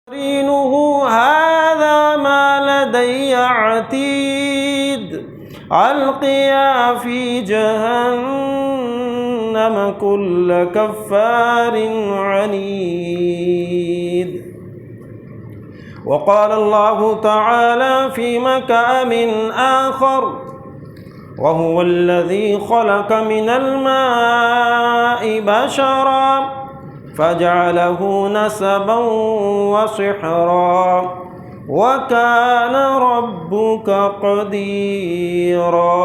قرينه هذا ما لدي عتيد القيا في جهنم كل كفار عنيد. وقال الله تعالى في مقام آخر وهو الذي خلق من الماء بشرا فجعله نسبا وصحرا وكان ربك قديرا.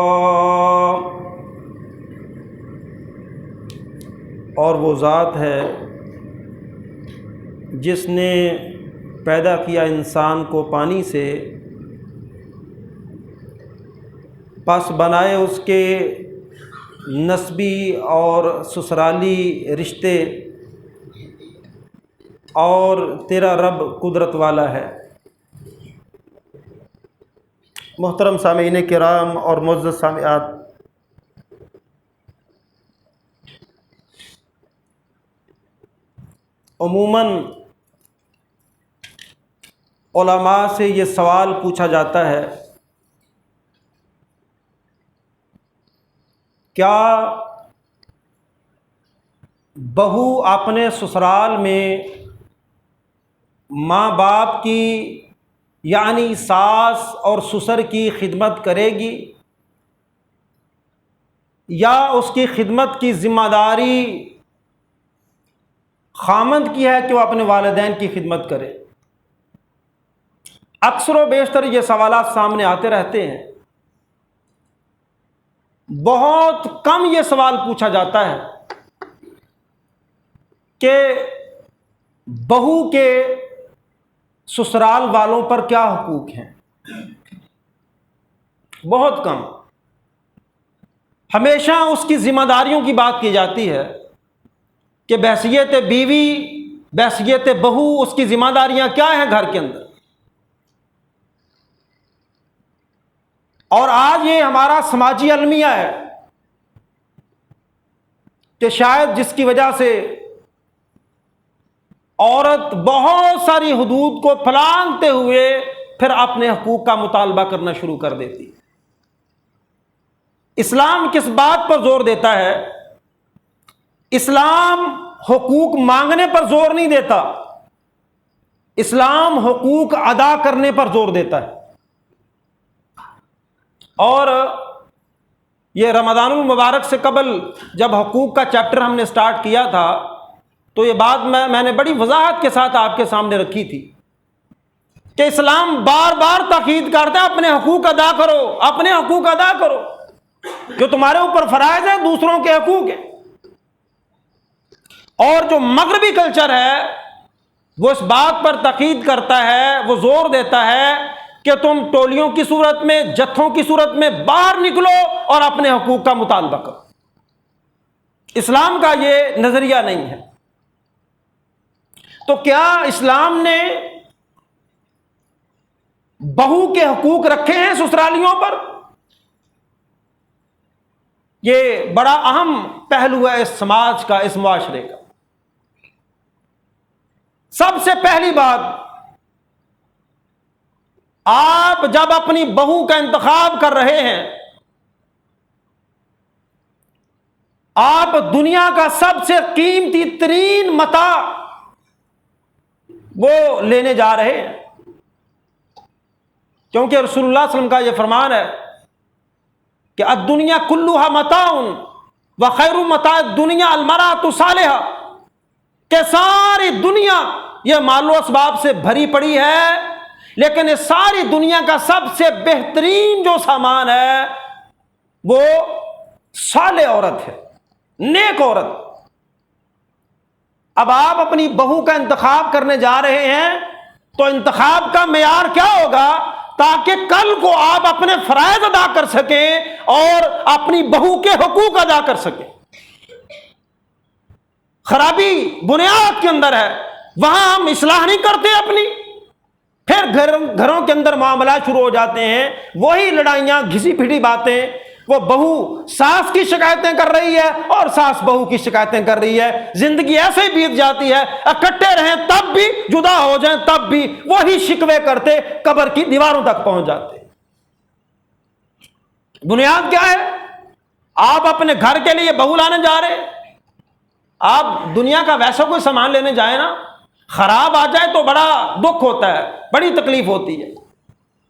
اور وہ ذات ہے جس نے پیدا کیا انسان کو پانی سے، پس بنائے اس کے نسبی اور سسرالی رشتے، اور تیرا رب قدرت والا ہے۔ محترم سامعین کرام اور معزز سامعات، عموماً علماء سے یہ سوال پوچھا جاتا ہے، کیا بہو اپنے سسرال میں ماں باپ کی یعنی ساس اور سسر کی خدمت کرے گی، یا اس کی خدمت کی ذمہ داری خامند کی ہے کہ وہ اپنے والدین کی خدمت کرے؟ اکثر و بیشتر یہ سوالات سامنے آتے رہتے ہیں۔ بہت کم یہ سوال پوچھا جاتا ہے کہ بہو کے سسرال والوں پر کیا حقوق ہیں، بہت کم۔ ہمیشہ اس کی ذمہ داریوں کی بات کی جاتی ہے کہ بحیثیت بیوی، بحیثیت بہو اس کی ذمہ داریاں کیا ہیں گھر کے اندر۔ اور آج یہ ہمارا سماجی المیہ ہے کہ شاید جس کی وجہ سے عورت بہت ساری حدود کو پھلانگتے ہوئے پھر اپنے حقوق کا مطالبہ کرنا شروع کر دیتی۔ اسلام کس بات پر زور دیتا ہے؟ اسلام حقوق مانگنے پر زور نہیں دیتا، اسلام حقوق ادا کرنے پر زور دیتا ہے۔ اور یہ رمضان المبارک سے قبل جب حقوق کا چیپٹر ہم نے سٹارٹ کیا تھا تو یہ بات میں نے بڑی وضاحت کے ساتھ آپ کے سامنے رکھی تھی کہ اسلام بار بار تاکید کرتا ہے اپنے حقوق ادا کرو، اپنے حقوق ادا کرو، جو تمہارے اوپر فرائض ہے دوسروں کے حقوق ہیں۔ اور جو مغربی کلچر ہے وہ اس بات پر تاکید کرتا ہے، وہ زور دیتا ہے کہ تم ٹولیوں کی صورت میں، جتھوں کی صورت میں باہر نکلو اور اپنے حقوق کا مطالبہ کرو۔ اسلام کا یہ نظریہ نہیں ہے۔ تو کیا اسلام نے بہو کے حقوق رکھے ہیں سسرالیوں پر؟ یہ بڑا اہم پہلو ہے اس سماج کا، اس معاشرے کا۔ سب سے پہلی بات، آپ جب اپنی بہو کا انتخاب کر رہے ہیں، آپ دنیا کا سب سے قیمتی ترین متاع وہ لینے جا رہے ہیں، کیونکہ رسول اللہ صلی اللہ علیہ وسلم کا یہ فرمان ہے کہ الدنیا کلھا متاع وخیر متاع الدنیا المرأۃ الصالحہ، کہ ساری دنیا یہ مال و اسباب سے بھری پڑی ہے، لیکن اس ساری دنیا کا سب سے بہترین جو سامان ہے وہ صالح عورت ہے، نیک عورت۔ اب آپ اپنی بہو کا انتخاب کرنے جا رہے ہیں تو انتخاب کا معیار کیا ہوگا تاکہ کل کو آپ اپنے فرائض ادا کر سکیں اور اپنی بہو کے حقوق ادا کر سکیں۔ خرابی بنیاد کے اندر ہے، وہاں ہم اصلاح نہیں کرتے اپنی، پھر گھروں کے اندر معاملات شروع ہو جاتے ہیں، وہی لڑائیاں، گھسی پھٹی باتیں، وہ بہو ساس کی شکایتیں کر رہی ہے اور ساس بہو کی شکایتیں کر رہی ہے، زندگی ایسے ہی بیت جاتی ہے، اکٹھے رہیں تب بھی، جدا ہو جائیں تب بھی وہی شکوے کرتے قبر کی دیواروں تک پہنچ جاتے۔ بنیاد کیا ہے؟ آپ اپنے گھر کے لیے بہو لانے جا رہے، آپ دنیا کا ویسا کوئی سامان لینے جائیں نا، خراب آ جائے تو بڑا دکھ ہوتا ہے، بڑی تکلیف ہوتی ہے،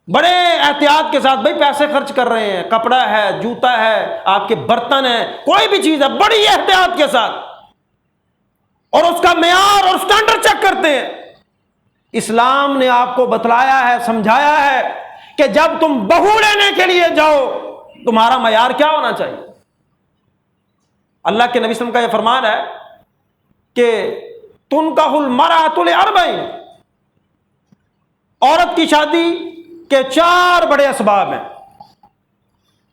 بڑے احتیاط کے ساتھ بھائی پیسے خرچ کر رہے ہیں، کپڑا ہے، جوتا ہے، آپ کے برتن ہے، کوئی بھی چیز ہے، بڑی احتیاط کے ساتھ، اور اس کا معیار اور سٹینڈرڈ چیک کرتے ہیں۔ اسلام نے آپ کو بتلایا ہے، سمجھایا ہے کہ جب تم بہو لینے کے لیے جاؤ تمہارا معیار کیا ہونا چاہیے۔ اللہ کے نبی صلی اللہ علیہ وسلم کا یہ فرمان ہے کہ تنکح المرأۃ لاربعین، عورت کی شادی کے 4 بڑے اسباب ہیں۔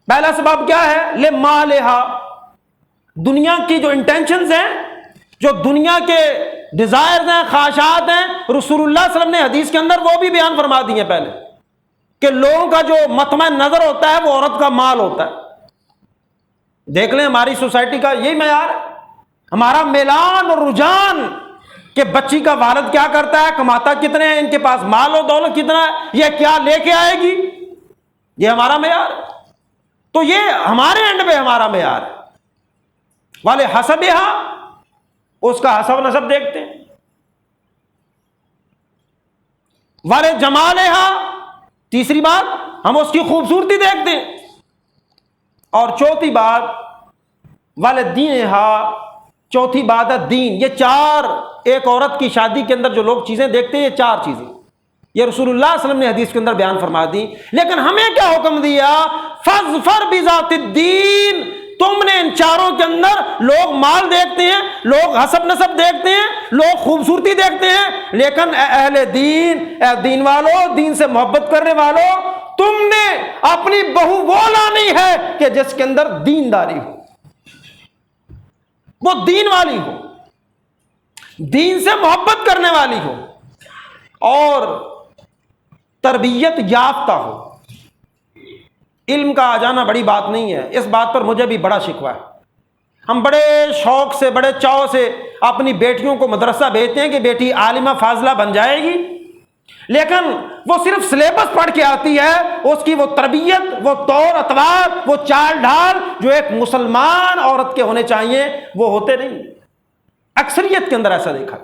پہلا سبب کیا ہے؟ لمالہا، دنیا کی جو انٹینشنز ہیں، جو دنیا کے ڈیزائرز ہیں، خواہشات ہیں، رسول اللہ صلی اللہ علیہ وسلم نے حدیث کے اندر وہ بھی بیان فرما دی ہیں پہلے، کہ لوگوں کا جو مطمع نظر ہوتا ہے وہ عورت کا مال ہوتا ہے۔ دیکھ لیں ہماری سوسائٹی کا یہی معیار ہے، ہمارا میلان اور رجحان کہ بچی کا والد کیا کرتا ہے، کماتا کتنے ہیں، ان کے پاس مال و دولت کتنا ہے، یہ کیا لے کے آئے گی، یہ ہمارا معیار ہے۔ تو یہ ہمارے اینڈ پہ ہمارا معیار ہے۔ والے حسبہا، اس کا حسب نسب دیکھتے ہیں، والے جمالہا، تیسری بات ہم اس کی خوبصورتی دیکھتے ہیں، اور چوتھی بات والدینہا، چوتھی بات ہے دین۔ یہ 4 ایک عورت کی شادی کے اندر جو لوگ چیزیں دیکھتے ہیں، یہ 4 چیزیں یہ رسول اللہ صلی اللہ علیہ وسلم نے حدیث کے اندر بیان فرما دی۔ لیکن ہمیں کیا حکم دیا؟ فاظفر بذات الدین، تم نے ان 4 کے اندر، لوگ مال دیکھتے ہیں، لوگ حسب نسب دیکھتے ہیں، لوگ خوبصورتی دیکھتے ہیں، لیکن اہل دین، اے دین والو، دین سے محبت کرنے والو، تم نے اپنی بہو وہ لانی ہے کہ جس کے اندر دینداری ہو، وہ دین والی ہو، دین سے محبت کرنے والی ہو، اور تربیت یافتہ ہو۔ علم کا آ جانا بڑی بات نہیں ہے، اس بات پر مجھے بھی بڑا شکوہ ہے۔ ہم بڑے شوق سے، بڑے چاؤ سے اپنی بیٹیوں کو مدرسہ بھیجتے ہیں کہ بیٹی عالمہ فاضلہ بن جائے گی، لیکن وہ صرف سلیبس پڑھ کے آتی ہے، اس کی وہ تربیت، وہ طور اطوار، وہ چال ڈھال جو ایک مسلمان عورت کے ہونے چاہیے وہ ہوتے نہیں، اکثریت کے اندر ایسا دیکھا۔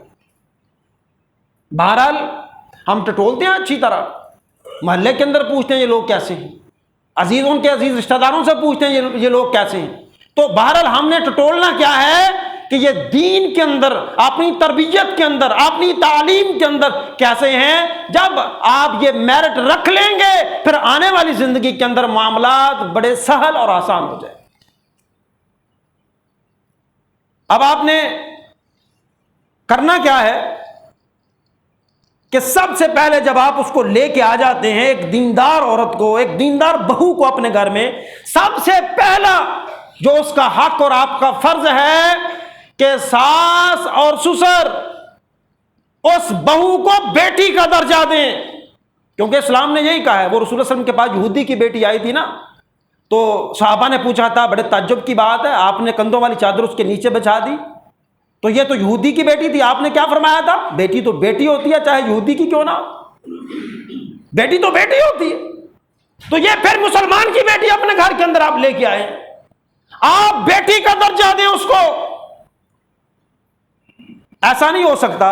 بہرحال ہم ٹٹولتے ہیں اچھی طرح، محلے کے اندر پوچھتے ہیں یہ لوگ کیسے ہیں، عزیز ان کے عزیز رشتہ داروں سے پوچھتے ہیں یہ لوگ کیسے ہیں۔ تو بہرحال ہم نے ٹٹولنا کیا ہے کہ یہ دین کے اندر، اپنی تربیت کے اندر، اپنی تعلیم کے اندر کیسے ہیں۔ جب آپ یہ میرٹ رکھ لیں گے پھر آنے والی زندگی کے اندر معاملات بڑے سہل اور آسان ہو جائیں۔ اب آپ نے کرنا کیا ہے کہ سب سے پہلے جب آپ اس کو لے کے آ جاتے ہیں، ایک دیندار عورت کو، ایک دیندار بہو کو اپنے گھر میں، سب سے پہلا جو اس کا حق اور آپ کا فرض ہے کہ ساس اور سسر اس بہو کو بیٹی کا درجہ دیں، کیونکہ اسلام نے یہی کہا ہے۔ وہ رسول اللہ صلی اللہ علیہ وسلم کے پاس یہودی کی بیٹی آئی تھی نا، تو صحابہ نے پوچھا تھا، بڑے تعجب کی بات ہے، آپ نے کندھوں والی چادر اس کے نیچے بچھا دی، تو یہ تو یہودی کی بیٹی تھی، آپ نے کیا فرمایا تھا؟ بیٹی تو بیٹی ہوتی ہے چاہے یہودی کی کیوں نہ ہو، بیٹی تو بیٹی ہوتی ہے۔ تو یہ پھر مسلمان کی بیٹی اپنے گھر کے اندر آپ لے کے آئے، آپ بیٹی کا درجہ دیں اس کو۔ ایسا نہیں ہو سکتا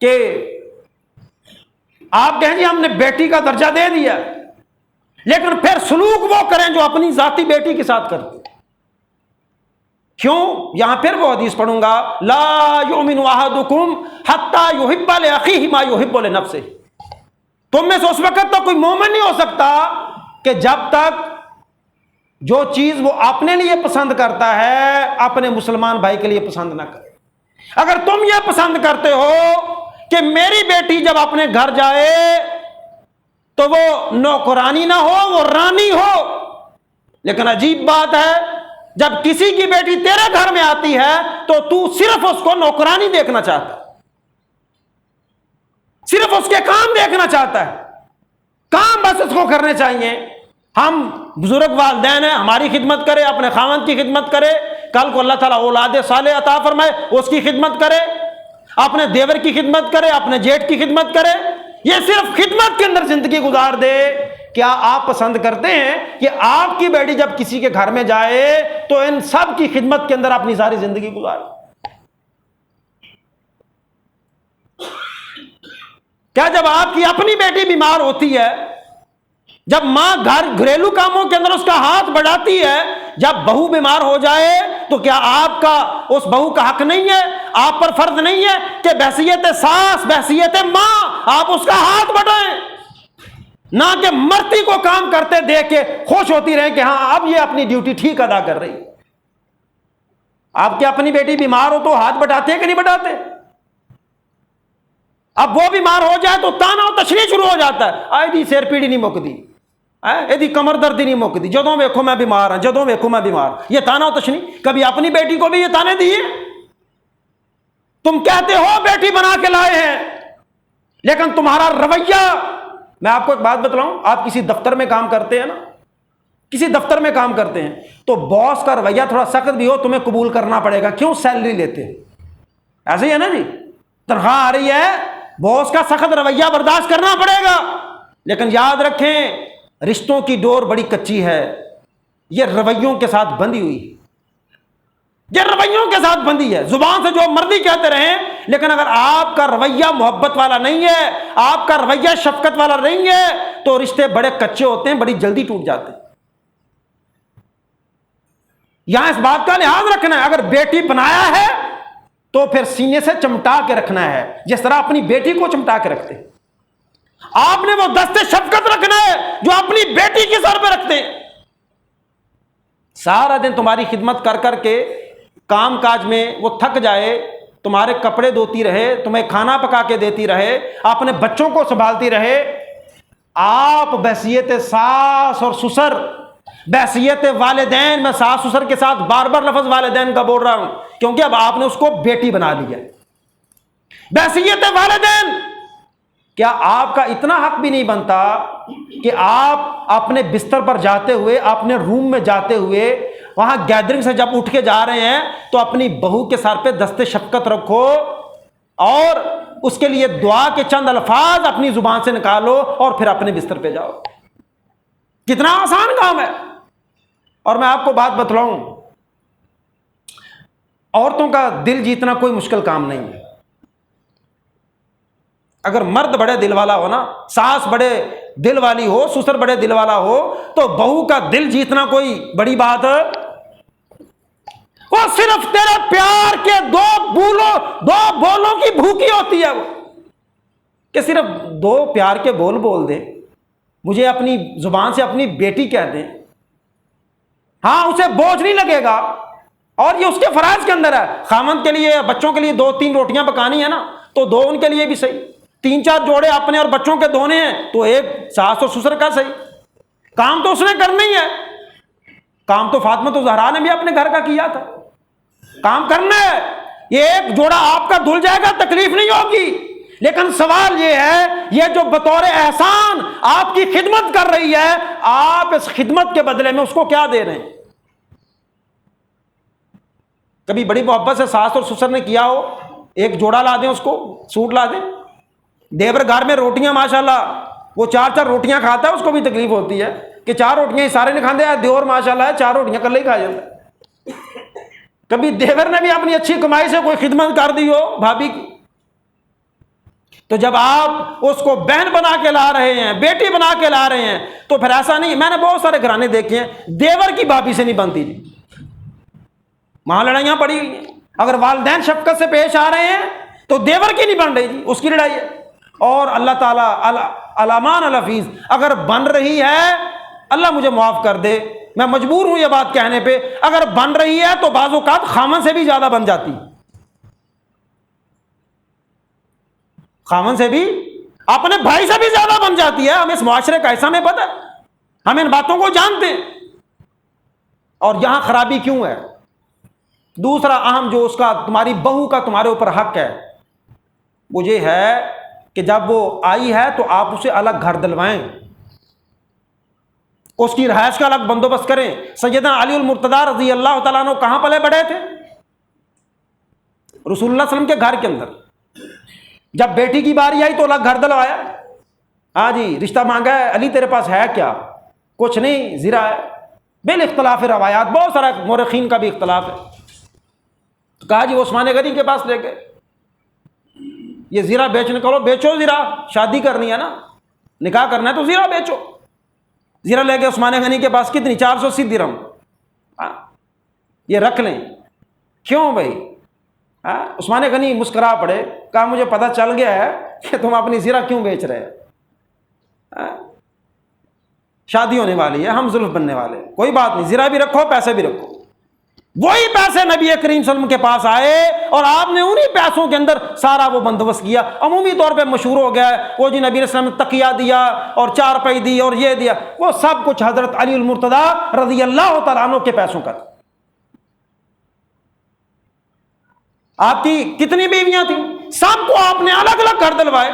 کہ آپ کہیں جی ہم نے بیٹی کا درجہ دے دیا لیکن پھر سلوک وہ کریں جو اپنی ذاتی بیٹی کے ساتھ کرتے۔ کیوں؟ یہاں پھر وہ حدیث پڑھوں گا، لا یؤمن احدکم حتی یحب لاخیہ ما یحب لنفسہ۔ تم میں سے اس وقت تک کوئی مومن نہیں ہو سکتا کہ جب تک جو چیز وہ اپنے لیے پسند کرتا ہے اپنے مسلمان بھائی کے لیے پسند نہ کرے۔ اگر تم یہ پسند کرتے ہو کہ میری بیٹی جب اپنے گھر جائے تو وہ نوکرانی نہ ہو، وہ رانی ہو، لیکن عجیب بات ہے جب کسی کی بیٹی تیرے گھر میں آتی ہے تو تو صرف اس کو نوکرانی دیکھنا چاہتا ہے، صرف اس کے کام دیکھنا چاہتا ہے، کام بس اس کو کرنے چاہیے۔ ہم بزرگ والدین ہیں، ہماری خدمت کرے، اپنے خاوند کی خدمت کرے، کل کو اللہ تعالیٰ اولاد صالح عطا فرمائے اس کی خدمت کرے، اپنے دیور کی خدمت کرے، اپنے جیٹ کی خدمت کرے، یہ صرف خدمت کے اندر زندگی گزار دے۔ کیا آپ پسند کرتے ہیں کہ آپ کی بیٹی جب کسی کے گھر میں جائے تو ان سب کی خدمت کے اندر اپنی ساری زندگی گزارے؟ کیا جب آپ کی اپنی بیٹی بیمار ہوتی ہے، جب ماں گھریلو کاموں کے اندر اس کا ہاتھ بڑھاتی ہے، جب بہو بیمار ہو جائے تو کیا آپ کا اس بہو کا حق نہیں ہے، آپ پر فرض نہیں ہے کہ بحیثیت ساس، بحیثیت ماں آپ اس کا ہاتھ بڑھائیں، نہ کہ مرتی کو کام کرتے دیکھ کے خوش ہوتی رہیں کہ ہاں اب یہ اپنی ڈیوٹی ٹھیک ادا کر رہی؟ آپ کی اپنی بیٹی بیمار ہو تو ہاتھ بٹاتے ہیں کہ نہیں بٹاتے؟ اب وہ بیمار ہو جائے تو تانا و تشنیع شروع ہو جاتا ہے، آئی دی سیر پیڑی نہیں مکتی، یہ کمر دردی نہیں مکتی، جدوں ویکھو میں بیمار ہوں، جدوں ویکھو میں بیمار۔ یہ تانا و تشنیع، کبھی اپنی بیٹی کو بھی یہ تانے دیے؟ تم کہتے ہو بیٹی بنا کے لائے ہیں، لیکن تمہارا رویہ، میں آپ کو ایک بات بتلاؤں، آپ کسی دفتر میں کام کرتے ہیں نا، کسی دفتر میں کام کرتے ہیں تو باس کا رویہ تھوڑا سخت بھی ہو تمہیں قبول کرنا پڑے گا، کیوں؟ سیلری لیتے ہیں، ایسے ہی ہے نا جی، تنخواہ آ رہی ہے، باس کا سخت رویہ برداشت کرنا پڑے گا۔ لیکن یاد رکھیں رشتوں کی ڈور بڑی کچی ہے، یہ رویوں کے ساتھ بندھی ہوئی، یہ رویوں کے ساتھ بندھی ہے، زبان سے جو مرضی کہتے رہیں، لیکن اگر آپ کا رویہ محبت والا نہیں ہے، آپ کا رویہ شفقت والا نہیں ہے تو رشتے بڑے کچے ہوتے ہیں، بڑی جلدی ٹوٹ جاتے ہیں۔ یہاں اس بات کا لحاظ رکھنا ہے، اگر بیٹی بنایا ہے تو پھر سینے سے چمٹا کے رکھنا ہے، جس طرح اپنی بیٹی کو چمٹا کے رکھتے ہیں۔ آپ نے وہ دست شفقت رکھنا ہے جو اپنی بیٹی کے سر پہ رکھتے ہیں۔ سارا دن تمہاری خدمت کر کر کے کام کاج میں وہ تھک جائے، تمہارے کپڑے دھوتی رہے، تمہیں کھانا پکا کے دیتی رہے، اپنے بچوں کو سنبھالتی رہے، آپ بحیثیت ساس اور سسر، بحیثیت والدین، میں ساس سسر کے ساتھ بار بار لفظ والدین کا بول رہا ہوں کیونکہ اب آپ نے اس کو بیٹی بنا لیا، بحیثیت والدین، کیا آپ کا اتنا حق بھی نہیں بنتا کہ آپ اپنے بستر پر جاتے ہوئے، اپنے روم میں جاتے ہوئے، وہاں گیدرنگ سے جب اٹھ کے جا رہے ہیں تو اپنی بہو کے سر پہ دست شفقت رکھو اور اس کے لیے دعا کے چند الفاظ اپنی زبان سے نکالو اور پھر اپنے بستر پہ جاؤ؟ کتنا آسان کام ہے۔ اور میں آپ کو بات بتلاؤں، عورتوں کا دل جیتنا کوئی مشکل کام نہیں ہے۔ اگر مرد بڑے دل والا ہو نا، ساس بڑے دل والی ہو، سسر بڑے دل والا ہو، تو بہو کا دل جیتنا کوئی بڑی بات ہے؟ وہ صرف تیرے پیار کے دو بولوں کی بھوکی ہوتی ہے، وہ کہ صرف دو پیار کے بول دے، مجھے اپنی زبان سے اپنی بیٹی کہہ دیں، ہاں اسے بوجھ نہیں لگے گا، اور یہ اس کے فرائض کے اندر ہے۔ خامند کے لیے، بچوں کے لیے 2-3 روٹیاں پکانی ہے نا، تو 2 ان کے لیے بھی صحیح، 3-4 جوڑے اپنے اور بچوں کے دھونے ہیں تو 1 ساس اور سسر کا صحیح۔ کام تو اس نے کرنا ہی ہے، کام تو فاطمہ زہرا نے بھی اپنے گھر کا کیا تھا، کام کرنا ہے۔ یہ 1 جوڑا آپ کا دھل جائے گا، تکلیف نہیں ہوگی، لیکن سوال یہ ہے، یہ جو بطور احسان آپ کی خدمت کر رہی ہے، آپ اس خدمت کے بدلے میں اس کو کیا دے رہے ہیں؟ کبھی بڑی محبت سے ساس اور سسر نے کیا ہو، 1 جوڑا لا دیں، اس کو سوٹ لا دیں۔ دیور گھر میں روٹیاں ماشاءاللہ وہ 4-4 روٹیاں کھاتا ہے، اس کو بھی تکلیف ہوتی ہے کہ 4 روٹیاں ہی سارے نہیں کھاتے ہیں، دیور ماشاءاللہ ہے 4 روٹیاں کل ہی کھا جاتا ہے۔ کبھی دیور نے بھی اپنی اچھی کمائی سے کوئی خدمت کر دی ہو بھابھی کی، تو جب آپ اس کو بہن بنا کے لا رہے ہیں، بیٹی بنا کے لا رہے ہیں، تو پھر ایسا نہیں، میں نے بہت سارے گھرانے دیکھے ہیں دیور کی بھابھی سے نہیں بنتی جی، وہاں لڑائیاں پڑی ہوئی ہیں۔ اگر والدین شفقت سے پیش آ رہے ہیں تو دیور کی نہیں بن رہی جی، اس کی لڑائی ہے۔ اور اللہ تعالیٰ علامان الحفیظ، اگر بن رہی ہے، اللہ مجھے معاف کر دے، میں مجبور ہوں یہ بات کہنے پہ، اگر بن رہی ہے تو بعض اوقات خامن سے بھی زیادہ بن جاتی، خامن سے بھی، اپنے بھائی سے بھی زیادہ بن جاتی ہے۔ ہمیں اس معاشرے کا ایسا میں پتہ ہے، ہم ان باتوں کو جانتے ہیں۔ اور یہاں خرابی کیوں ہے؟ دوسرا اہم جو اس کا، تمہاری بہو کا تمہارے اوپر حق ہے، وہ یہ ہے کہ جب وہ آئی ہے تو آپ اسے الگ گھر دلوائیں، اس کی رہائش کا الگ بندوبست کریں۔ سیدنا علی المرتضیٰ رضی اللہ تعالیٰ عنہ کہاں پلے بڑھے تھے؟ رسول اللہ صلی اللہ علیہ وسلم کے گھر کے اندر۔ جب بیٹی کی باری آئی تو الگ گھر دلوایا، ہاں جی رشتہ مانگا ہے، علی تیرے پاس ہے کیا؟ کچھ نہیں، زرا ہے، بال اختلاف روایات، بہت سارا مورخین کا بھی اختلاف ہے۔ تو کہا جی عثمان غنی کے پاس لے گئے، یہ زیرہ بیچنے کرو، بیچو زیرہ، شادی کرنی ہے نا، نکاح کرنا ہے تو زیرہ بیچو۔ زیرہ لے گئے عثمان غنی کے پاس، کتنی؟ 480 درہم، یہ رکھ لیں۔ کیوں بھائی؟ عثمان غنی مسکرا پڑے، کہا مجھے پتہ چل گیا ہے کہ تم اپنی زیرہ کیوں بیچ رہے ہیں، شادی ہونے والی ہے، ہم زلف بننے والے، کوئی بات نہیں، زیرہ بھی رکھو، پیسے بھی رکھو۔ وہی پیسے نبی کریم صلی اللہ علیہ وسلم کے پاس آئے اور آپ نے انہی پیسوں کے اندر سارا وہ بندوبست کیا۔ عمومی طور پہ مشہور ہو گیا ہے وہ جی نبی علیہ السلام نے تکیہ دیا اور چارپائی دی اور یہ دیا، وہ سب کچھ حضرت علی المرتضیٰ رضی اللہ تعالیٰ عنہ کے پیسوں کا تھا۔ آپ کی کتنی بیویاں تھیں؟ سب کو آپ نے الگ الگ گھر دلوائے،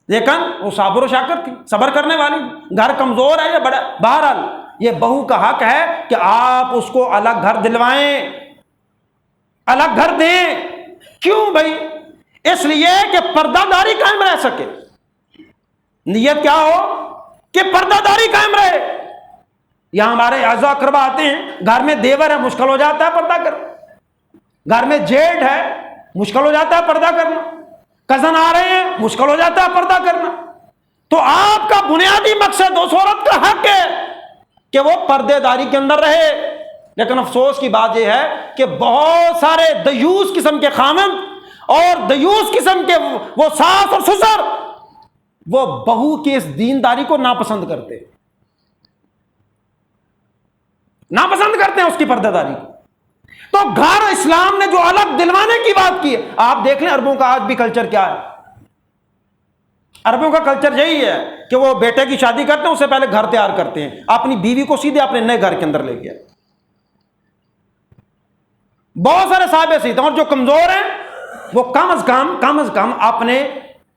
لیکن وہ صابر و شاکر تھی، صبر کرنے والی۔ گھر کمزور ہے یا بڑا، بہرحال یہ بہو کا حق ہے کہ آپ اس کو الگ گھر دلوائیں، الگ گھر دیں۔ کیوں بھائی؟ اس لیے کہ پردہ داری قائم رہ سکے۔ نیت کیا ہو کہ پردہ داری قائم رہے۔ یہاں ہمارے اعزاء اقربا آتے ہیں، گھر میں دیور ہے، مشکل ہو جاتا ہے پردہ کرنا، گھر میں جیٹھ ہے، مشکل ہو جاتا ہے پردہ کرنا، کزن آ رہے ہیں، مشکل ہو جاتا ہے پردہ کرنا۔ تو آپ کا بنیادی مقصد اس عورت کا حق ہے کہ وہ پردے داری کے اندر رہے۔ لیکن افسوس کی بات یہ ہے کہ بہت سارے دیوس قسم کے خامند اور دیوس قسم کے وہ ساس اور سسر وہ بہو کی اس دینداری کو ناپسند کرتے ہیں، ناپسند کرتے ہیں اس کی پردہ داری کو۔ تو گھر اسلام نے جو الگ دلوانے کی بات کی ہے، آپ دیکھ لیں عربوں کا آج بھی کلچر کیا ہے۔ عربوں کا کلچر یہی ہے کہ وہ بیٹے کی شادی کرتے ہیں، اس سے پہلے گھر تیار کرتے ہیں، اپنی بیوی کو سیدھے اپنے نئے گھر کے اندر لے گیا۔ بہت سارے صاحب ایسے ہیں، اور جو کمزور ہیں وہ کم از کم اپنے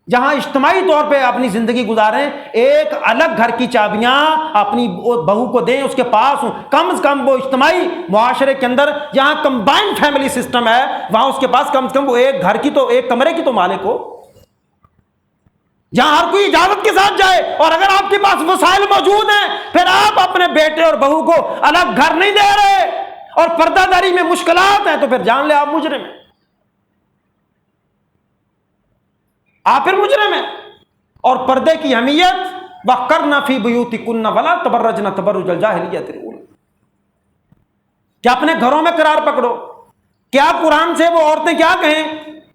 جہاں اجتماعی طور پہ اپنی زندگی گزاریں، ایک الگ گھر کی چابیاں اپنی بہو کو دیں، اس کے پاس ہوں۔ کم از کم وہ اجتماعی معاشرے کے اندر جہاں کمبائنڈ فیملی سسٹم ہے، وہاں اس کے پاس کم از کم وہ ایک گھر کی تو، ایک کمرے کی تو مالک ہو، جہاں ہر کوئی اجازت کے ساتھ جائے۔ اور اگر آپ کے پاس وسائل موجود ہیں، پھر آپ اپنے بیٹے اور بہو کو الگ گھر نہیں دے رہے اور پردہ داری میں مشکلات ہیں، تو پھر جان لے آپ مجرم ہیں، آپ پھر مجرم ہیں۔ اور پردے کی اہمیت، وَقَرْنَ فِي بُيُوتِكُنَّ وَلَا تَبَرَّجْنَ تَبَرُّجَ الْجَاهِلِيَّةِ الْأُولَىٰ، کہ اپنے گھروں میں قرار پکڑو۔ کیا قرآن سے وہ عورتیں کیا کہیں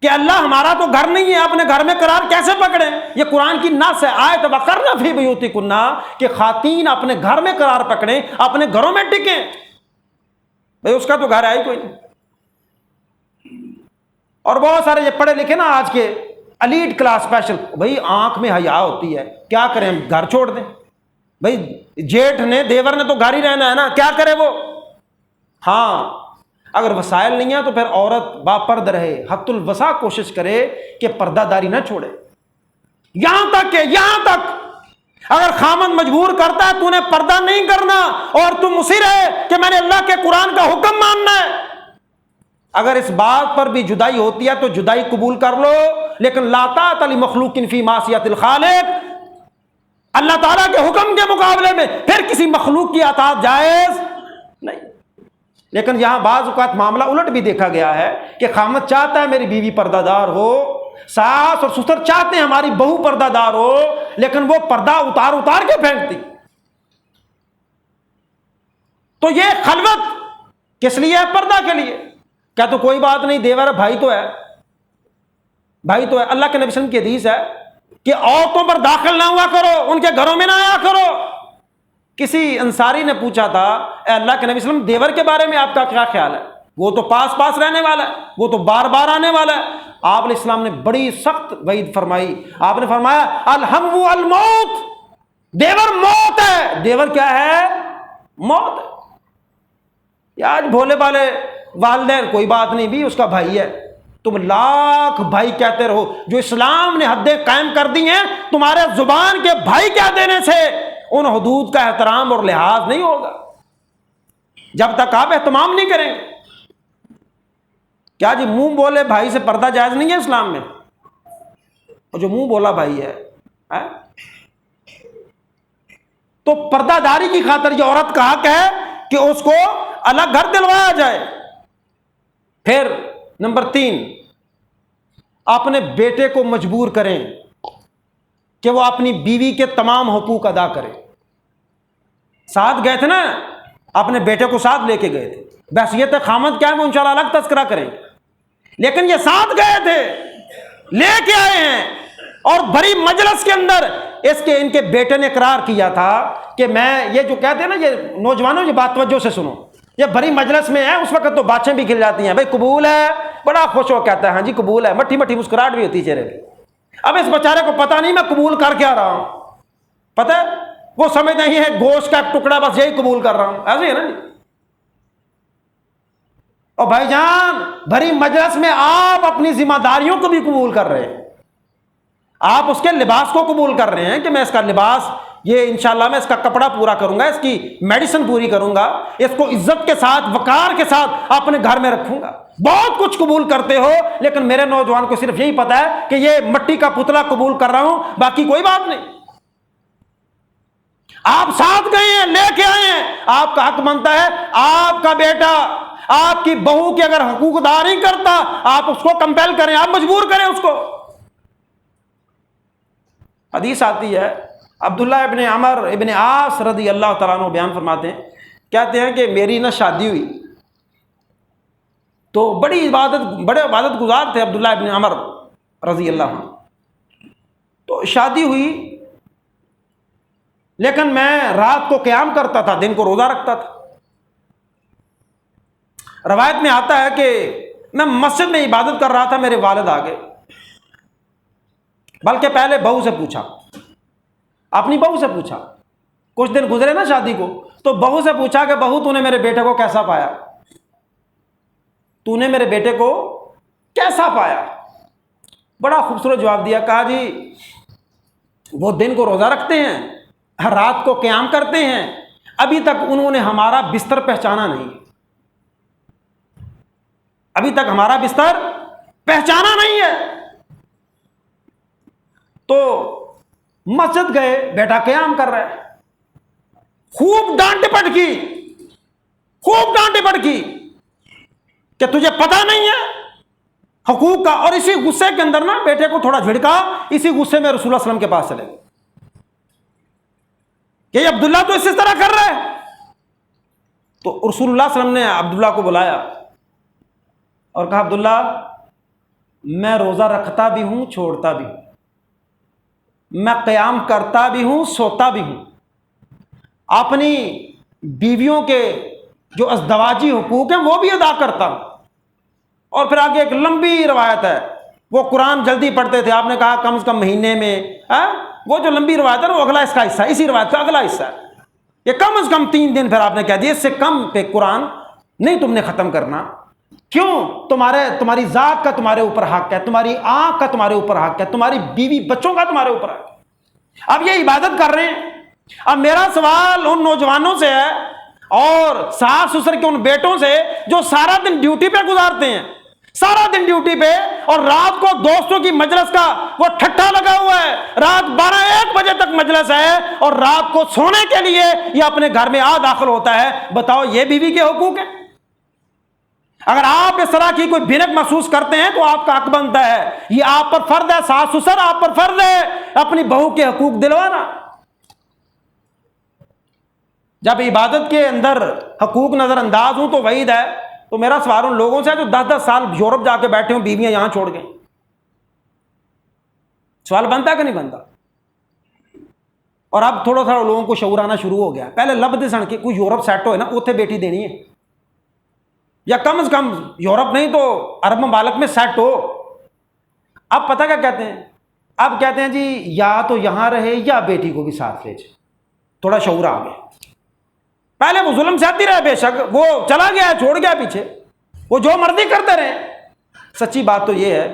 کہ اللہ ہمارا تو گھر نہیں ہے، اپنے گھر میں قرار کیسے پکڑیں؟ یہ قرآن کی نص ہے، آیت وَقَرْنَ فِي بُيُوتِكُنَّ، کہ خواتین اپنے گھر میں قرار پکڑیں، اپنے گھروں میں ٹکیں۔ بھئی اس کا تو گھر ہے ہی کوئی نہیں۔ اور بہت سارے یہ پڑھے لکھے نا آج کے ایلیٹ کلاس اسپیشل، بھئی آنکھ میں حیا ہوتی ہے، کیا کریں ہم، گھر چھوڑ دیں؟ بھئی جیٹھ نے، دیور نے تو گھر ہی رہنا ہے نا، کیا کرے وہ؟ ہاں اگر وسائل نہیں ہیں تو پھر عورت باپرد رہے، حق الوسع کوشش کرے کہ پردہ داری نہ چھوڑے۔ یہاں تک اگر خامن مجبور کرتا ہے تو نے پردہ نہیں کرنا اور تم مصر ہے کہ میں نے اللہ کے قرآن کا حکم ماننا ہے، اگر اس بات پر بھی جدائی ہوتی ہے تو جدائی قبول کر لو، لیکن لا طاعۃ لمخلوق فی معصیۃ الخالق، اللہ تعالیٰ کے حکم کے مقابلے میں پھر کسی مخلوق کی اطاعت جائز نہیں۔ لیکن یہاں بعض اوقات معاملہ الٹ بھی دیکھا گیا ہے کہ خامد چاہتا ہے میری بیوی پردہ دار ہو، ساس اور سسر چاہتے ہیں ہماری بہو پردہ دار ہو، لیکن وہ پردہ اتار کے پھینکتی۔ تو یہ خلوت کس لیے ہے؟ پردہ کے لیے۔ کیا تو کوئی بات نہیں، دیور ہے، بھائی تو ہے، بھائی تو ہے۔ اللہ کے نبی صلی اللہ علیہ وسلم کی حدیث ہے کہ عورتوں پر داخل نہ ہوا کرو، ان کے گھروں میں نہ آیا کرو۔ کسی انصاری نے پوچھا تھا، اے اللہ کے نبی صلی اللہ علیہ وسلم، دیور کے بارے میں آپ کا کیا خیال ہے؟ وہ تو پاس رہنے والا ہے، وہ تو بار بار آنے والا ہے۔ آپ علیہ السلام نے بڑی سخت وعید فرمائی، آپ نے فرمایا الحم الموت، دیور موت ہے۔ دیور کیا ہے؟ موت ہے۔ یا آج بھولے بالے والدین، کوئی بات نہیں بھی، اس کا بھائی ہے، تم لاکھ بھائی کہتے رہو، جو اسلام نے حدیں قائم کر دی ہیں تمہارے زبان کے بھائی کہہ دینے سے ان حدود کا احترام اور لحاظ نہیں ہوگا جب تک آپ اہتمام نہیں کریں گے۔ کیا جی منہ بولے بھائی سے پردہ جائز نہیں ہے اسلام میں؟ اور جو منہ بولا بھائی ہے تو پردہ داری کی خاطر یہ عورت کا حق ہے کہ اس کو الگ گھر دلوایا جائے۔ پھر نمبر 3، اپنے بیٹے کو مجبور کریں کہ وہ اپنی بیوی کے تمام حقوق ادا کرے۔ ساتھ گئے تھے نا، اپنے بیٹے کو ساتھ لے کے گئے تھے، بحثیت خامد کیا ہے وہ انشاءاللہ الگ تذکرہ کریں، لیکن یہ ساتھ گئے تھے، لے کے آئے ہیں، اور بڑی مجلس کے اندر ان کے بیٹے نے اقرار کیا تھا کہ میں، یہ جو کہتے ہیں نا، یہ نوجوانوں یہ بات توجہ سے سنو، یہ بڑی مجلس میں ہے، اس وقت تو باتیں بھی کھل جاتی ہیں، بھائی قبول ہے، بڑا خوش ہو کہتا ہے ہاں جی قبول ہے، مٹھی مٹھی مسکراہٹ بھی ہوتی ہے چہرے پہ۔ اب اس بیچارے کو پتہ نہیں میں قبول کر کے آ رہا ہوں، پتہ ہے وہ سمجھتے ہیں یہ گوشت کا ایک ٹکڑا، بس یہی قبول کر رہا ہوں، ایسے ہی ہے نا جی۔ اور بھائی جان بھری مجلس میں آپ اپنی ذمہ داریوں کو بھی قبول کر رہے ہیں، آپ اس کے لباس کو قبول کر رہے ہیں کہ میں اس کا لباس، یہ انشاءاللہ میں اس کا کپڑا پورا کروں گا، اس کی میڈیسن پوری کروں گا، اس کو عزت کے ساتھ وقار کے ساتھ اپنے گھر میں رکھوں گا، بہت کچھ قبول کرتے ہو، لیکن میرے نوجوان کو صرف یہی پتا ہے کہ یہ مٹی کا پتلا قبول کر رہا ہوں، باقی کوئی بات نہیں۔ آپ ساتھ گئے ہیں، لے کے آئے ہیں، آپ کا حق بنتا ہے آپ کا بیٹا آپ کی بہو کی اگر حقوق ادا نہیں کرتا آپ اس کو کمپیل کریں، آپ مجبور کریں اس کو۔ حدیث آتی ہے، عبداللہ ابن عمر ابن عاص رضی اللہ تعالیٰ عنہ بیان فرماتے ہیں، کہتے ہیں کہ میری نہ شادی ہوئی تو بڑے عبادت گزار تھے عبداللہ ابن عمر رضی اللہ عنہ، تو شادی ہوئی لیکن میں رات کو قیام کرتا تھا، دن کو روزہ رکھتا تھا۔ روایت میں آتا ہے کہ میں مسجد میں عبادت کر رہا تھا، میرے والد آ گئے، بلکہ پہلے بہو سے پوچھا، اپنی بہو سے پوچھا، کچھ دن گزرے نا شادی کو، تو بہو سے پوچھا کہ بہو تو نے میرے بیٹے کو کیسا پایا، تو نے میرے بیٹے کو کیسا پایا؟ بڑا خوبصورت جواب دیا، کہا جی وہ دن کو روزہ رکھتے ہیں، رات کو قیام کرتے ہیں، ابھی تک انہوں نے ہمارا بستر پہچانا نہیں، ابھی تک ہمارا بستر پہچانا نہیں ہے۔ تو مسجد گئے، بیٹا قیام کر رہا ہے، خوب ڈانٹ ڈپٹ کی کہ تجھے پتہ نہیں ہے حقوق کا، اور اسی غصے کے اندر نا بیٹے کو تھوڑا جھڑکا، اسی غصے میں رسول اللہ صلی اللہ علیہ وسلم کے پاس چلے گئے کہ یہ عبداللہ تو اسی طرح کر رہا ہے۔ تو رسول اللہ صلی اللہ علیہ وسلم نے عبداللہ کو بلایا اور کہا عبداللہ میں روزہ رکھتا بھی ہوں چھوڑتا بھی ہوں، میں قیام کرتا بھی ہوں سوتا بھی ہوں، اپنی بیویوں کے جو ازدواجی حقوق ہیں وہ بھی ادا کرتا ہوں۔ اور پھر آگے ایک لمبی روایت ہے، وہ قرآن جلدی پڑھتے تھے، آپ نے کہا کم از کم مہینے میں، وہ جو لمبی روایت ہے نا وہ اگلا اس کا حصہ، اسی روایت کا اگلا حصہ ہے، یہ کم از کم 3 دن، پھر آپ نے کہہ دیا اس سے کم پہ قرآن نہیں تم نے ختم کرنا، کیوں؟ تمہاری ذات کا تمہارے اوپر حق ہے، تمہاری آنکھ کا تمہارے اوپر حق ہے، تمہاری بیوی بچوں کا تمہارے اوپر حق ہے۔ اب یہ عبادت کر رہے ہیں، اب میرا سوال ان نوجوانوں سے ہے اور ساس سسر کے ان بیٹوں سے جو سارا دن ڈیوٹی پہ گزارتے ہیں، سارا دن ڈیوٹی پہ، اور رات کو دوستوں کی مجلس کا وہ ٹھٹھا لگا ہوا ہے، رات 12-1 بجے تک مجلس ہے، اور رات کو سونے کے لیے یہ اپنے گھر میں داخل ہوتا ہے، بتاؤ یہ بیوی کے حقوق ہیں؟ اگر آپ اس طرح کی کوئی بھنک محسوس کرتے ہیں تو آپ کا حق بنتا ہے، یہ آپ پر فرض ہے، ساس سسر آپ پر فرض ہے اپنی بہو کے حقوق دلوانا۔ جب عبادت کے اندر حقوق نظر انداز ہوں تو وعید ہے۔ تو میرا سوال ان لوگوں سے ہے جو 10-10 سال یورپ جا کے بیٹھے ہوں، بیویاں یہاں چھوڑ گئیں، سوال بنتا ہے کہ نہیں بنتا؟ اور اب تھوڑا تھوڑا لوگوں کو شعور آنا شروع ہو گیا، پہلے لب دے سن کے کوئی یورپ سیٹ ہوئے نا اوتھے بیٹی دینی ہے، یا کم از کم یورپ نہیں تو عرب ممالک میں سیٹ ہو۔ اب پتہ کیا کہتے ہیں؟ اب کہتے ہیں جی یا تو یہاں رہے یا بیٹی کو بھی ساتھ لے جائے، تھوڑا شعور آ گیا۔ پہلے وہ ظلم سہتی رہے، بے شک وہ چلا گیا، چھوڑ گیا پیچھے، وہ جو مرضی کرتے رہے۔ سچی بات تو یہ ہے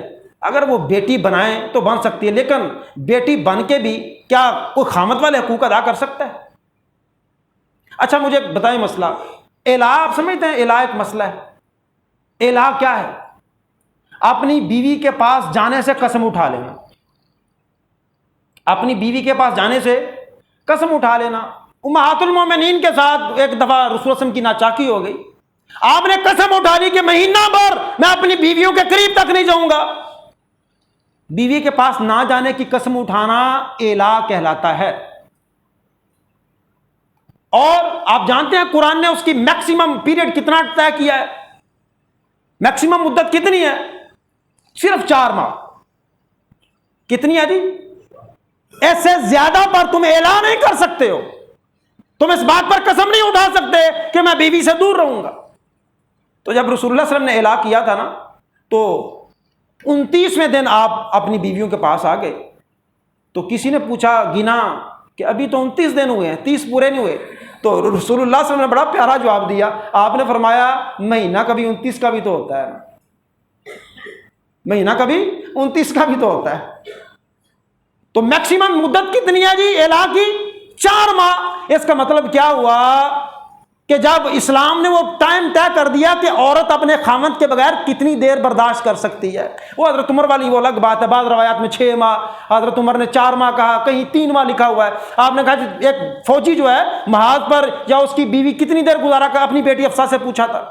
اگر وہ بیٹی بنائیں تو بن سکتی ہے، لیکن بیٹی بن کے بھی کیا کوئی خامت والے حقوق ادا کر سکتا ہے؟ اچھا مجھے بتائیں مسئلہ الہ، آپ سمجھتے ہیں الہ ایک مسئلہ ہے؟ الہ کیا ہے؟ اپنی بیوی کے پاس جانے سے قسم اٹھا لینا، اپنی بیوی کے پاس جانے سے قسم اٹھا لینا۔ امہات المومنین کے ساتھ ایک دفعہ رسول اللہ صلی اللہ علیہ وسلم کی ناچاکی ہو گئی، آپ نے قسم اٹھا لی کہ مہینہ بھر میں اپنی بیویوں کے قریب تک نہیں جاؤں گا۔ بیوی کے پاس نہ جانے کی قسم اٹھانا الہ کہلاتا ہے۔ اور آپ جانتے ہیں قرآن نے اس کی میکسیمم پیریڈ کتنا طے کیا ہے؟ میکسیمم مدت کتنی ہے؟ صرف 4 ماہ۔ کتنی ہے جی؟ اس سے زیادہ پر تم اعلان نہیں کر سکتے ہو، تم اس بات پر قسم نہیں اٹھا سکتے کہ میں بیوی سے دور رہوں گا۔ تو جب رسول اللہ صلی اللہ علیہ وسلم نے اعلان کیا تھا نا، تو 29ویں دن آپ اپنی بیویوں کے پاس آ گئے، تو کسی نے پوچھا گنا کہ ابھی تو 29 دن ہوئے ہیں، 30 پورے نہیں ہوئے۔ تو رسول اللہ صلی اللہ علیہ وسلم نے بڑا پیارا جواب دیا، آپ نے فرمایا مہینہ کبھی 29 کا بھی تو ہوتا ہے، مہینہ کبھی 29 کا بھی تو ہوتا ہے۔ تو میکسیمم مدت کتنی ہے جی الہ کی؟ 4 ماہ۔ اس کا مطلب کیا ہوا کہ جب اسلام نے وہ ٹائم طے کر دیا کہ عورت اپنے خاوند کے بغیر کتنی دیر برداشت کر سکتی ہے، وہ حضرت عمر والی وہ الگ بات ہے، بعض روایات میں 6 ماہ، حضرت عمر نے 4 ماہ کہا، کہیں 3 ماہ لکھا ہوا ہے۔ آپ نے کہا ایک فوجی جو ہے محاذ پر یا اس کی بیوی کتنی دیر گزارا کر اپنی بیٹی حفصہ سے پوچھا تھا،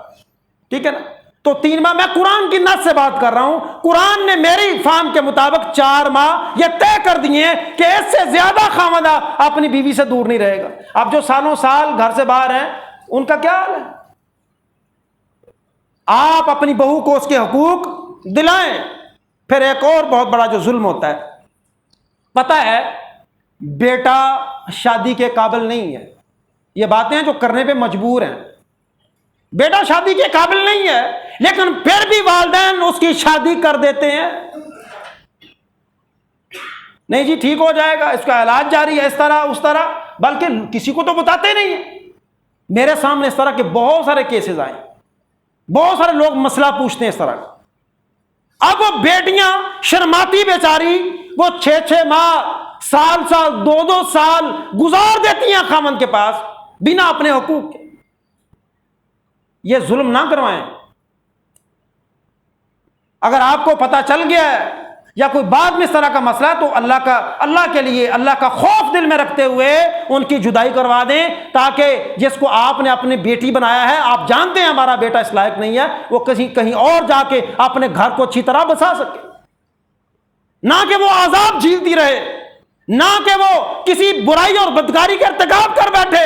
ٹھیک ہے نا؟ تو 3 ماہ، میں قرآن کی نص سے بات کر رہا ہوں، قرآن نے میری فہم کے مطابق 4 ماہ یہ طے کر دیے کہ اس سے زیادہ خاوند اپنی بیوی سے دور نہیں رہے گا۔ اب جو سالوں سال گھر سے باہر ہیں ان کا کیا حال ہے؟ آپ اپنی بہو کو اس کے حقوق دلائیں۔ پھر ایک اور بہت بڑا جو ظلم ہوتا ہے، پتہ ہے بیٹا شادی کے قابل نہیں ہے، یہ باتیں جو کرنے پہ مجبور ہیں، بیٹا شادی کے قابل نہیں ہے لیکن پھر بھی والدین اس کی شادی کر دیتے ہیں، نہیں جی ٹھیک ہو جائے گا، اس کا علاج جاری ہے، اس طرح اس طرح، بلکہ کسی کو تو بتاتے نہیں ہیں۔ میرے سامنے اس طرح کے بہت سارے کیسز آئے، بہت سارے لوگ مسئلہ پوچھتے ہیں اس طرح کا۔ اب وہ بیٹیاں شرماتی بیچاری وہ 6 ماہ، سال 2 سال گزار دیتی ہیں خاوند کے پاس بنا اپنے حقوق کے۔ یہ ظلم نہ کروائیں۔ اگر آپ کو پتہ چل گیا ہے یا کوئی بعد میں اس طرح کا مسئلہ ہے تو اللہ کے لیے اللہ کا خوف دل میں رکھتے ہوئے ان کی جدائی کروا دیں، تاکہ جس کو آپ نے اپنی بیٹی بنایا ہے، آپ جانتے ہیں ہمارا بیٹا اس لائق نہیں ہے، وہ کہیں اور جا کے اپنے گھر کو اچھی طرح بسا سکے، نہ کہ وہ عذاب جھیلتی رہے، نہ کہ وہ کسی برائی اور بدکاری کا ارتکاب کر بیٹھے۔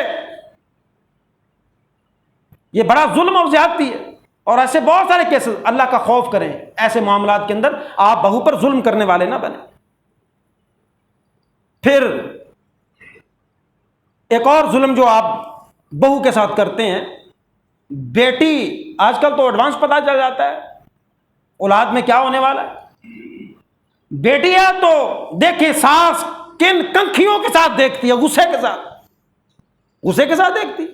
یہ بڑا ظلم اور زیادتی ہے، اور ایسے بہت سارے کیسز۔ اللہ کا خوف کریں ایسے معاملات کے اندر، آپ بہو پر ظلم کرنے والے نہ بنیں۔ پھر ایک اور ظلم جو آپ بہو کے ساتھ کرتے ہیں، بیٹی، آج کل تو ایڈوانس پتہ چل جاتا ہے اولاد میں کیا ہونے والا ہے۔ بیٹی ہے تو دیکھیں ساس کن کنکھیوں کے ساتھ دیکھتی ہے، غصے کے ساتھ دیکھتی۔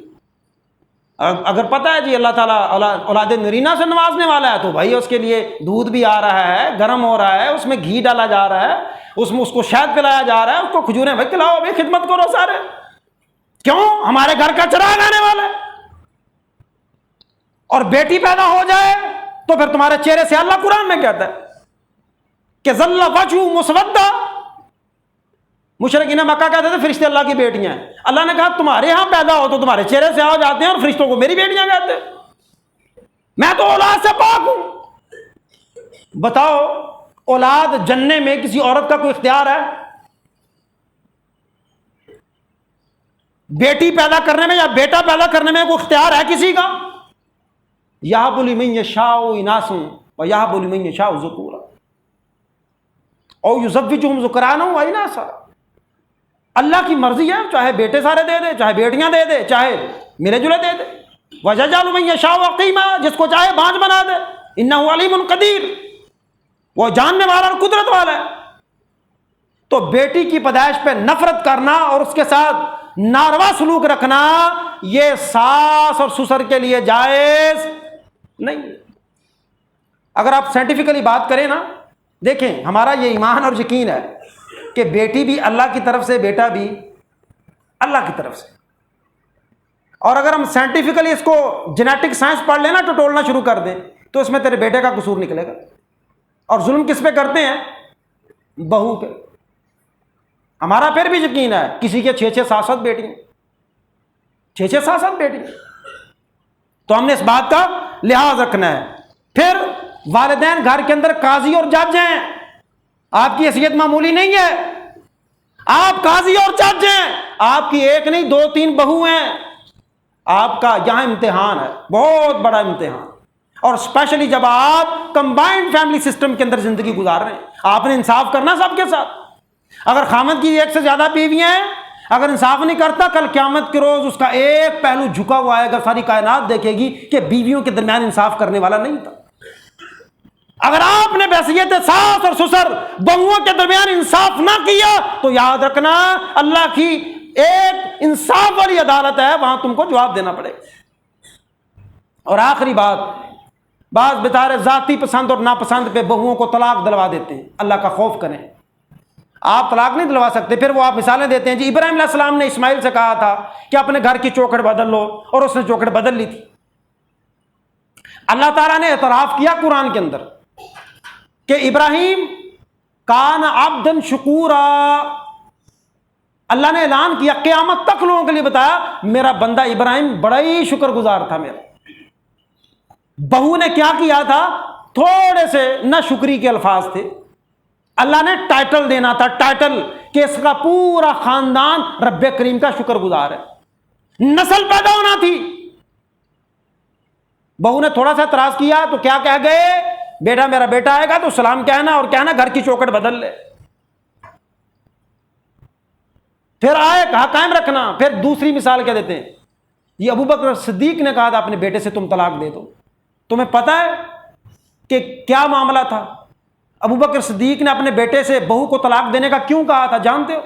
اگر پتہ ہے جی اللہ تعالیٰ اولاد نرینہ سے نوازنے والا ہے تو بھائی اس کے لیے دودھ بھی آ رہا ہے، گرم ہو رہا ہے، اس میں گھی ڈالا جا رہا ہے، اس میں اس کو شہد پلایا جا رہا ہے، اس کو کھجوریں بھائی کھلاؤ، بھائی خدمت کرو سارے، کیوں؟ ہمارے گھر کا چراغ آنے والا ہے۔ اور بیٹی پیدا ہو جائے تو پھر تمہارے چہرے سے، اللہ قرآن میں کہتا ہے کہ ظل وجہ مسودہ، مشرکین مکہ کہتے تھے فرشتے اللہ کی بیٹیاں ہیں، اللہ نے کہا تمہارے ہاں پیدا ہو تو تمہارے چہرے سے آ جاتے ہیں، اور فرشتوں کو میری بیٹیاں کہتے ہیں، میں تو اولاد سے پاک ہوں۔ بتاؤ اولاد جننے میں کسی عورت کا کوئی اختیار ہے؟ بیٹی پیدا کرنے میں یا بیٹا پیدا کرنے میں کوئی اختیار ہے کسی کا؟ یہب لمن یشاء اناثا ویہب لمن یشاء ذکورا او یزوجہم ذکرانا واناثا۔ اللہ کی مرضی ہے، چاہے بیٹے سارے دے دے، چاہے بیٹیاں دے دے، چاہے ملے جلے دے دے۔ وَيَجْعَلُ مَن يَشَاءُ عَقِيمًا، جس کو چاہے بانجھ بنا دے، إِنَّهُ عَلِيمٌ قَدِيرٌ، وہ جاننے والا اور قدرت والا ہے۔ تو بیٹی کی پیدائش پہ نفرت کرنا اور اس کے ساتھ ناروا سلوک رکھنا، یہ ساس اور سسر کے لیے جائز نہیں۔ اگر آپ سائنٹیفکلی بات کریں نا، دیکھیں ہمارا یہ ایمان اور یقین ہے کہ بیٹی بھی اللہ کی طرف سے، بیٹا بھی اللہ کی طرف سے۔ اور اگر ہم سائنٹیفکلی اس کو جینیٹک سائنس پڑھ لینا تو ٹولنا شروع کر دیں تو اس میں تیرے بیٹے کا قصور نکلے گا. اور ظلم کس پہ کرتے ہیں؟ بہو پہ. ہمارا پھر بھی یقین ہے کسی کے 6 7 7 بیٹی 6 7 7 بیٹی. تو ہم نے اس بات کا لحاظ رکھنا ہے. پھر والدین گھر کے اندر قاضی اور جج ہیں. آپ کی حیثیت معمولی نہیں ہے, آپ قاضی اور جج ہیں. آپ کی ایک نہیں 2 3 بہو ہیں. آپ کا یہاں امتحان ہے, بہت بڑا امتحان. اور اسپیشلی جب آپ کمبائنڈ فیملی سسٹم کے اندر زندگی گزار رہے ہیں, آپ نے انصاف کرنا سب کے ساتھ. اگر خامد کی 1 سے زیادہ بیویاں ہیں, اگر انصاف نہیں کرتا, کل قیامت کے روز اس کا ایک پہلو جھکا ہوا آئے گا, ساری کائنات دیکھے گی کہ بیویوں کے درمیان انصاف کرنے والا نہیں تھا. اگر آپ نے بحیثیت ساس اور سسر بہوؤں کے درمیان انصاف نہ کیا تو یاد رکھنا اللہ کی ایک انصاف والی عدالت ہے, وہاں تم کو جواب دینا پڑے گا. اور آخری بات, بعض بےچارے ذاتی پسند اور ناپسند پہ بہوؤں کو طلاق دلوا دیتے ہیں. اللہ کا خوف کریں. آپ طلاق نہیں دلوا سکتے. پھر وہ آپ مثالیں دیتے ہیں, جی ابراہیم علیہ السلام نے اسماعیل سے کہا تھا کہ اپنے گھر کی چوکھٹ بدل لو, اور اس نے چوکھٹ بدل لی تھی. اللہ تعالیٰ نے اعتراف کیا قرآن کے اندر کہ ابراہیم کان عبدن شکورا. اللہ نے اعلان کیا, قیامت تک لوگوں کے لیے بتایا, میرا بندہ ابراہیم بڑا ہی شکر گزار تھا میرا. بہو نے کیا کیا تھا؟ تھوڑے سے نہ شکری کے الفاظ تھے. اللہ نے ٹائٹل دینا تھا, ٹائٹل کہ اس کا پورا خاندان رب کریم کا شکر گزار ہے, نسل پیدا ہونا تھی. بہو نے تھوڑا سا اعتراض کیا تو کیا کہہ گئے؟ بیٹا میرا بیٹا آئے گا تو سلام کہنا اور کہنا گھر کی چوکھٹ بدل لے. پھر آئے کہا قائم رکھنا. پھر دوسری مثال کیا دیتے ہیں, یہ ابو بکر صدیق نے کہا تھا اپنے بیٹے سے تم طلاق دے دو. تمہیں پتہ ہے کہ کیا معاملہ تھا؟ ابو بکر صدیق نے اپنے بیٹے سے بہو کو طلاق دینے کا کیوں کہا تھا جانتے ہو؟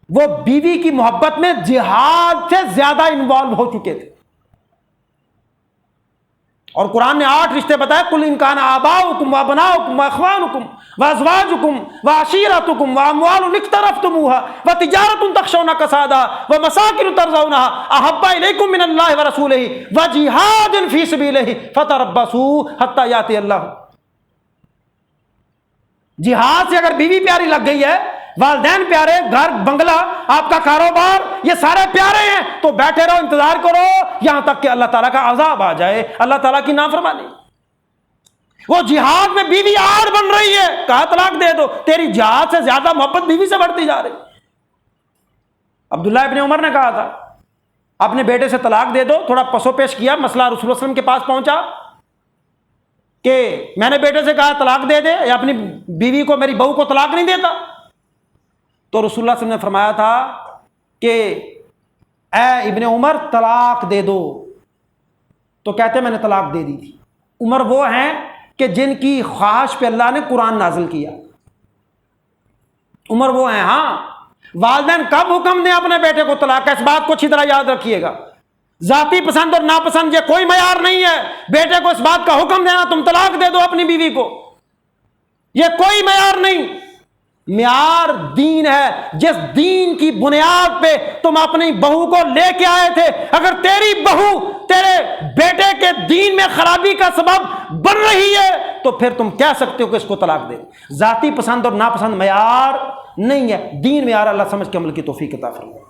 وہ بیوی کی محبت میں جہاد سے زیادہ انوالو ہو چکے تھے. اور قرآن نے 8 رشتے بتائے, قل ان کان آباؤکم وابناؤکم واخوانکم وازواجکم وعشیرتکم واموال اقترفتموها وتجارۃ تخشون کسادها ومساکن ترضونها احب الیکم من اللہ ورسولہ وجہاد فی سبیلہ فتربصوا حتی یاتی اللہ. جہاد سے اگر بیوی پیاری لگ گئی ہے, والدین پیارے, گھر بنگلہ, آپ کا کاروبار, یہ سارے پیارے ہیں, تو بیٹھے رہو, انتظار کرو یہاں تک کہ اللہ تعالیٰ کا عذاب آ جائے, اللہ تعالیٰ کی نافرمانی. وہ جہاد میں بیوی آڑ بن رہی ہے, کہا طلاق دے دو. تیری جہاد سے زیادہ محبت بیوی سے بڑھتی جا رہی. عبداللہ ابن عمر نے کہا تھا اپنے بیٹے سے طلاق دے دو. تھوڑا پسو پیش کیا, مسئلہ رسول اللہ صلی اللہ علیہ وسلم کے پاس پہنچا کہ میں نے بیٹے سے کہا طلاق دے دے, یا اپنی بیوی کو, میری بہو کو طلاق نہیں دیتا. تو رسول اللہ صلی اللہ علیہ وسلم نے فرمایا تھا کہ اے ابن عمر طلاق دے دو. تو کہتے میں نے طلاق دے دی تھی. عمر وہ ہیں کہ جن کی خواہش پہ اللہ نے قرآن نازل کیا. عمر وہ ہیں. ہاں, والدین کب حکم دیں اپنے بیٹے کو طلاق کا, اس بات کو اچھی طرح یاد رکھیے گا. ذاتی پسند اور ناپسند یہ کوئی معیار نہیں ہے. بیٹے کو اس بات کا حکم دینا تم طلاق دے دو اپنی بیوی کو, یہ کوئی معیار نہیں. معیار دین ہے. جس دین کی بنیاد پہ تم اپنی بہو کو لے کے آئے تھے, اگر تیری بہو تیرے بیٹے کے دین میں خرابی کا سبب بن رہی ہے تو پھر تم کہہ سکتے ہو کہ اس کو طلاق دے. ذاتی پسند اور ناپسند معیار نہیں ہے, دین معیار. اللہ سمجھ کے عمل کی توفیق عطا فرمائے.